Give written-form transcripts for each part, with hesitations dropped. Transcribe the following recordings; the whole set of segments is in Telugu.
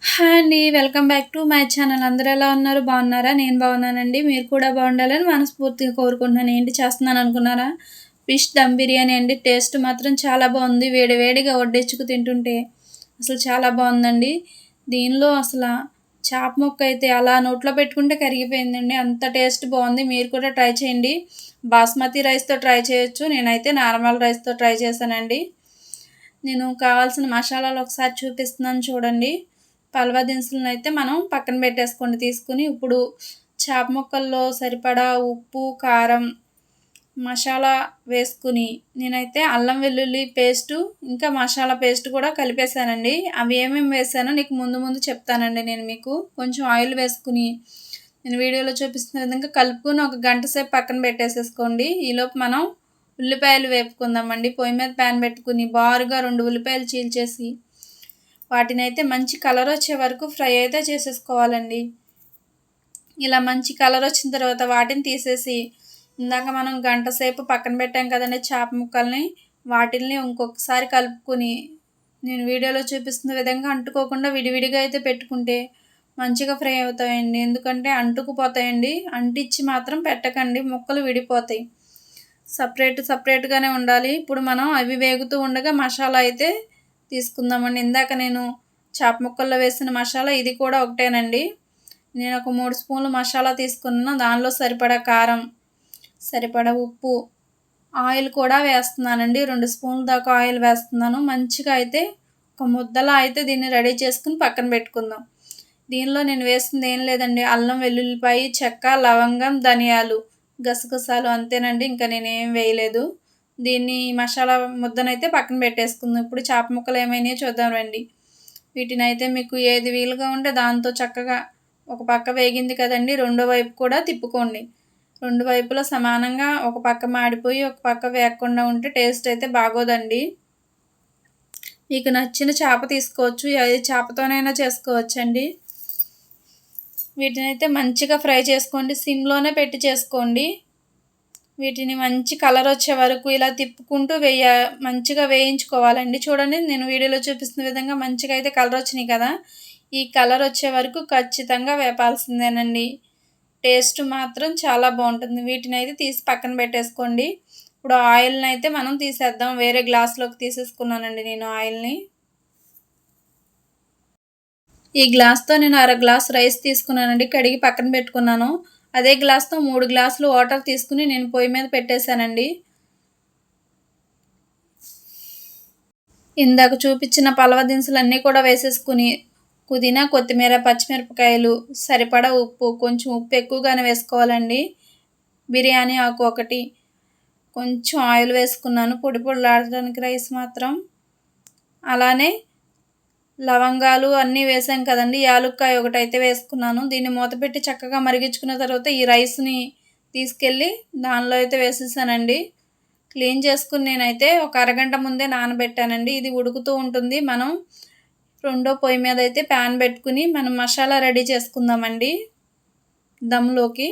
హాయ్ అండి. Welcome back to my channel. అందరూ ఎలా ఉన్నారు? బాగున్నారా? నేను బాగున్నానండి. మీరు కూడా బాగుండాలని మనస్ఫూర్తిగా కోరుకుంటున్నాను. ఏంటి చేస్తున్నాను అనుకున్నారా? ఫిష్ దమ్ బిర్యానీ అండి. టేస్ట్ మాత్రం చాలా బాగుంది. వేడి వేడిగా వడ్డించుకు తింటుంటే అసలు చాలా బాగుందండి. దీనిలో అసలు చేప ముక్క అయితే అలా నోట్లో పెట్టుకుంటే కరిగిపోయిందండి. అంత టేస్ట్ బాగుంది. మీరు కూడా ట్రై చేయండి. బాస్మతి రైస్తో ట్రై చేయొచ్చు. నేనైతే నార్మల్ రైస్తో ట్రై చేశానండి. నేను కావాల్సిన మసాలాలు ఒకసారి చూపిస్తున్నాను చూడండి. పల్వ దినుసులనైతే మనం పక్కన పెట్టేసుకోండి తీసుకుని. ఇప్పుడు చేప ముక్కల్లో సరిపడా ఉప్పు, కారం, మసాలా వేసుకుని నేనైతే అల్లం వెల్లుల్లి పేస్టు ఇంకా మసాలా పేస్ట్ కూడా కలిపేసానండి. అవి ఏమేమి వేసానో నీకు ముందు ముందు చెప్తానండి నేను మీకు. కొంచెం ఆయిల్ వేసుకుని నేను వీడియోలో చూపిస్తున్న విధంగా కలుపుకొని ఒక గంట సేపు పక్కన పెట్టేసేసుకోండి. ఈలోపు మనం ఉల్లిపాయలు వేపుకుందామండి. పొయ్యి మీద ప్యాన్ పెట్టుకుని బారుగా 2 ఉల్లిపాయలు చీల్చేసి వాటినైతే మంచి కలర్ వచ్చే వరకు ఫ్రై అయితే చేసేసుకోవాలండి. ఇలా మంచి కలర్ వచ్చిన తర్వాత వాటిని తీసేసి ఇందాక మనం గంట సేపు పక్కన పెట్టాం కదండి చేప ముక్కల్ని, వాటిల్ని ఇంకొకసారి కలుపుకొని నేను వీడియోలో చూపిస్తున్న విధంగా అంటుకోకుండా విడివిడిగా అయితే పెట్టుకుంటే మంచిగా ఫ్రై అవుతాయండి. ఎందుకంటే అంటుకుపోతాయండి. అంటించి మాత్రం పెట్టకండి, ముక్కలు విడిపోతాయి. సపరేట్గానే ఉండాలి. ఇప్పుడు మనం అవి వేగుతూ ఉండగా మసాలా అయితే తీసుకుందామండి. ఇందాక నేను చేప ముక్కల్లో వేసిన మసాలా ఇది కూడా ఒకటేనండి. నేను ఒక 3 స్పూన్లు మసాలా తీసుకున్నాను. దానిలో సరిపడా కారం, సరిపడా ఉప్పు, ఆయిల్ కూడా వేస్తున్నానండి. 2 స్పూన్ల దాకా ఆయిల్ వేస్తున్నాను. మంచిగా అయితే ఒక ముద్దలా అయితే దీన్ని రెడీ చేసుకుని పక్కన పెట్టుకుందాం. దీనిలో నేను వేసింది ఏం లేదండి. అల్లం వెల్లుల్లిపాయ, చెక్క, లవంగం, ధనియాలు, గసగసాలు అంతేనండి. ఇంకా నేనేం వేయలేదు. దీన్ని మసాలా ముద్దనైతే పక్కన పెట్టేసుకుందాం. ఇప్పుడు చేప ముక్కలు ఏమైనాయో చూద్దాం రండి. వీటినైతే మీకు ఏది వీలుగా ఉంటే దాంతో చక్కగా ఒక పక్క వేగింది కదండి, రెండో వైపు కూడా తిప్పుకోండి. 2 వైపులా సమానంగా ఒక పక్క మాడిపోయి ఒక పక్క వేగకుండా ఉంటే టేస్ట్ అయితే బాగోదండి. మీకు నచ్చిన చేప తీసుకోవచ్చు. ఏ చేపతోనైనా చేసుకోవచ్చండి. వీటినైతే మంచిగా ఫ్రై చేసుకోండి. సిమ్లోనే పెట్టి చేసుకోండి. వీటిని మంచి కలర్ వచ్చే వరకు ఇలా తిప్పుకుంటూ మంచిగా వేయించుకోవాలండి. చూడండి నేను వీడియోలో చూపిస్తున్న విధంగా మంచిగా అయితే కలర్ వచ్చినాయి కదా. ఈ కలర్ వచ్చే వరకు ఖచ్చితంగా వేపాల్సిందేనండి. టేస్ట్ మాత్రం చాలా బాగుంటుంది. వీటిని అయితే తీసి పక్కన పెట్టేసుకోండి. ఇప్పుడు ఆయిల్ని అయితే మనం తీసేద్దాం. వేరే గ్లాస్లోకి తీసేసుకున్నానండి నేను ఆయిల్ని. ఈ గ్లాస్తో నేను 1/2 గ్లాస్ రైస్ తీసుకున్నానండి. కడిగి పక్కన పెట్టుకున్నాను. అదే గ్లాస్తో 3 గ్లాసులు వాటర్ తీసుకుని నేను పొయ్యి మీద పెట్టేశానండి. ఇందాక చూపించిన పలవ దినుసులన్నీ కూడా వేసేసుకుని పుదీనా, కొత్తిమీర, పచ్చిమిరపకాయలు, సరిపడా ఉప్పు, కొంచెం ఉప్పు ఎక్కువగానే వేసుకోవాలండి. బిర్యానీ ఆకు ఒకటి, కొంచెం ఆయిల్ వేసుకున్నాను పొడి పొడిలాడడానికి రైస్ మాత్రం. అలానే లవంగాలు అన్నీ వేసాం కదండి. యాలుక్కాయ ఒకటైతే వేసుకున్నాను. దీన్ని మూతపెట్టి చక్కగా మరిగించుకున్న తర్వాత ఈ రైస్ని తీసుకెళ్ళి దానిలో అయితే వేసేసానండి. క్లీన్ చేసుకుని నేనైతే ఒక అరగంట ముందే నానబెట్టానండి. ఇది ఉడుకుతూ ఉంటుంది. మనం రెండో పొయ్యి మీద అయితే ప్యాన్ పెట్టుకుని మనం మసాలా రెడీ చేసుకుందామండి. దమ్లోకి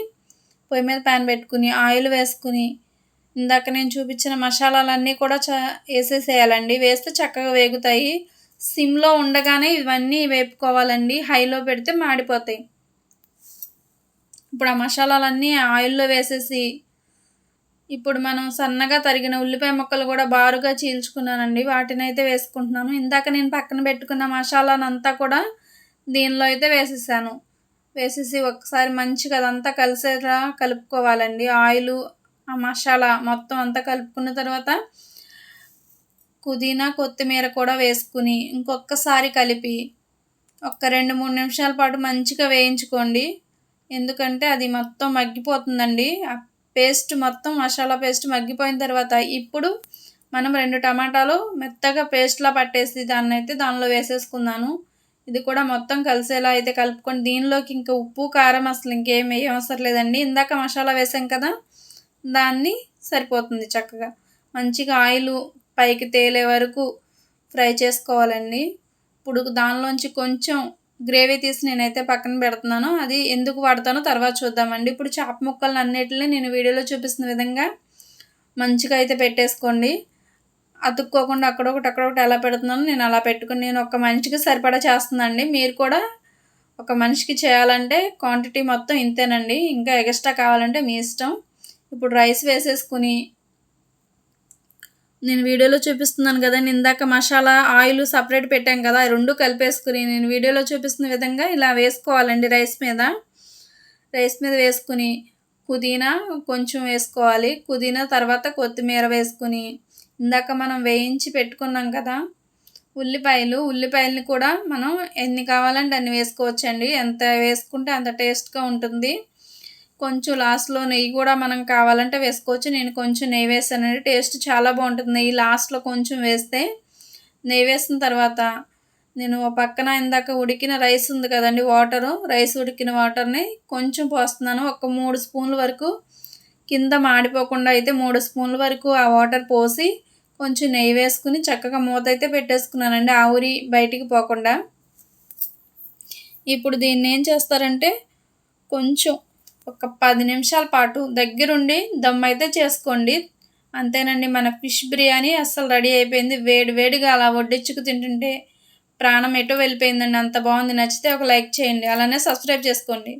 పొయ్యి మీద ప్యాన్ పెట్టుకుని ఆయిల్ వేసుకుని ఇందాక నేను చూపించిన మసాలాలన్నీ కూడా వేసేసేయాలండి. వేస్తే చక్కగా వేగుతాయి. సిమ్లో ఉండగానే ఇవన్నీ వేపుకోవాలండి. హైలో పెడితే మాడిపోతాయి. ఇప్పుడు ఆ మసాలాలన్నీ ఆయిల్లో వేసేసి ఇప్పుడు మనం సన్నగా తరిగిన ఉల్లిపాయ ముక్కలు కూడా బారుగా చీల్చుకున్నానండి. వాటినైతే వేసుకుంటున్నాను. ఇందాక నేను పక్కన పెట్టుకున్న మసాలానంతా కూడా దీనిలో అయితే వేసేసాను. వేసేసి ఒకసారి మంచిగా అదంతా కలిసేలా కలుపుకోవాలండి. ఆయిలు, ఆ మసాలా మొత్తం అంతా కలుపుకున్న తర్వాత పుదీనా, కొత్తిమీర కూడా వేసుకుని ఇంకొకసారి కలిపి ఒక 2-3 నిమిషాల పాటు మంచిగా వేయించుకోండి. ఎందుకంటే అది మొత్తం మగ్గిపోతుందండి. ఆ పేస్ట్ మొత్తం మసాలా పేస్ట్ మగ్గిపోయిన తర్వాత ఇప్పుడు మనం 2 టమాటాలు మెత్తగా పేస్ట్లా పట్టేసి దానిలో వేసేసుకున్నాను. ఇది కూడా మొత్తం కలిసేలా అయితే కలుపుకొని దీనిలోకి ఇంకా ఉప్పు, కారం అసలు ఇంకేం వేయవసరం లేదండి. ఇందాక మసాలా వేసాం కదా, దాన్ని సరిపోతుంది చక్కగా. మంచిగా ఆయిలు పైకి తేలే వరకు ఫ్రై చేసుకోవాలండి. ఇప్పుడు దానిలోంచి కొంచెం గ్రేవీ తీసి నేనైతే పక్కన పెడుతున్నాను. అది ఎందుకు వాడతానో తర్వాత చూద్దామండి. ఇప్పుడు చేప ముక్కలను అన్నిటిని నేను వీడియోలో చూపిస్తున్న విధంగా మంచిగా అయితే పెట్టేసుకోండి. అతుక్కోకుండా అక్కడొకటి ఎలా పెడుతున్నానో నేను అలా పెట్టుకుని నేను ఒక మనిషికి సరిపడా చేస్తున్నానండి. మీరు కూడా ఒక మనిషికి చేయాలంటే క్వాంటిటీ మొత్తం ఇంతేనండి. ఇంకా ఎక్స్ట్రా కావాలంటే మీ ఇష్టం. ఇప్పుడు రైస్ వేసేసుకుని నేను వీడియోలో చూపిస్తున్నాను కదండి, ఇందాక మసాలా ఆయిల్ సపరేట్ పెట్టాం కదా, ఆ రెండు కలిపేసుకుని నేను వీడియోలో చూపిస్తున్న విధంగా ఇలా వేసుకోవాలండి. రైస్ మీద వేసుకుని పుదీనా కొంచెం వేసుకోవాలి. పుదీనా తర్వాత కొత్తిమీర వేసుకుని ఇందాక మనం వేయించి పెట్టుకున్నాం కదా ఉల్లిపాయలని కూడా మనం ఎన్ని కావాలంటే అన్ని వేసుకోవచ్చండి. ఎంత వేసుకుంటే అంత టేస్ట్గా ఉంటుంది. కొంచెం లాస్ట్లో నెయ్యి కూడా మనం కావాలంటే వేసుకోవచ్చు. నేను కొంచెం నెయ్యి వేసానండి. టేస్ట్ చాలా బాగుంటుంది నెయ్యి లాస్ట్లో కొంచెం వేస్తే. నెయ్యి వేసిన తర్వాత నేను పక్కన ఇందాక ఉడికిన రైస్ ఉంది కదండి, రైస్ ఉడికిన వాటర్ని కొంచెం పోస్తున్నాను. ఒక 3 స్పూన్ల వరకు, కింద మాడిపోకుండా అయితే 3 స్పూన్ల వరకు ఆ వాటర్ పోసి కొంచెం నెయ్యి వేసుకుని చక్కగా మూత అయితే పెట్టేసుకున్నానండి, ఆవిరి బయటికి పోకుండా. ఇప్పుడు దీన్ని ఏం చేస్తారంటే కొంచెం ఒక 10 నిమిషాల పాటు దగ్గరుండి దమ్ అయితే చేసుకోండి. అంతేనండి, మన ఫిష్ బిర్యానీ అస్సలు రెడీ అయిపోయింది. వేడిగా అలా వడ్డించుకు తింటుంటే ప్రాణం ఎటో వెళ్ళిపోయిందండి, అంత బాగుంది. నచ్చితే ఒక లైక్ చేయండి, అలానే సబ్స్క్రైబ్ చేసుకోండి.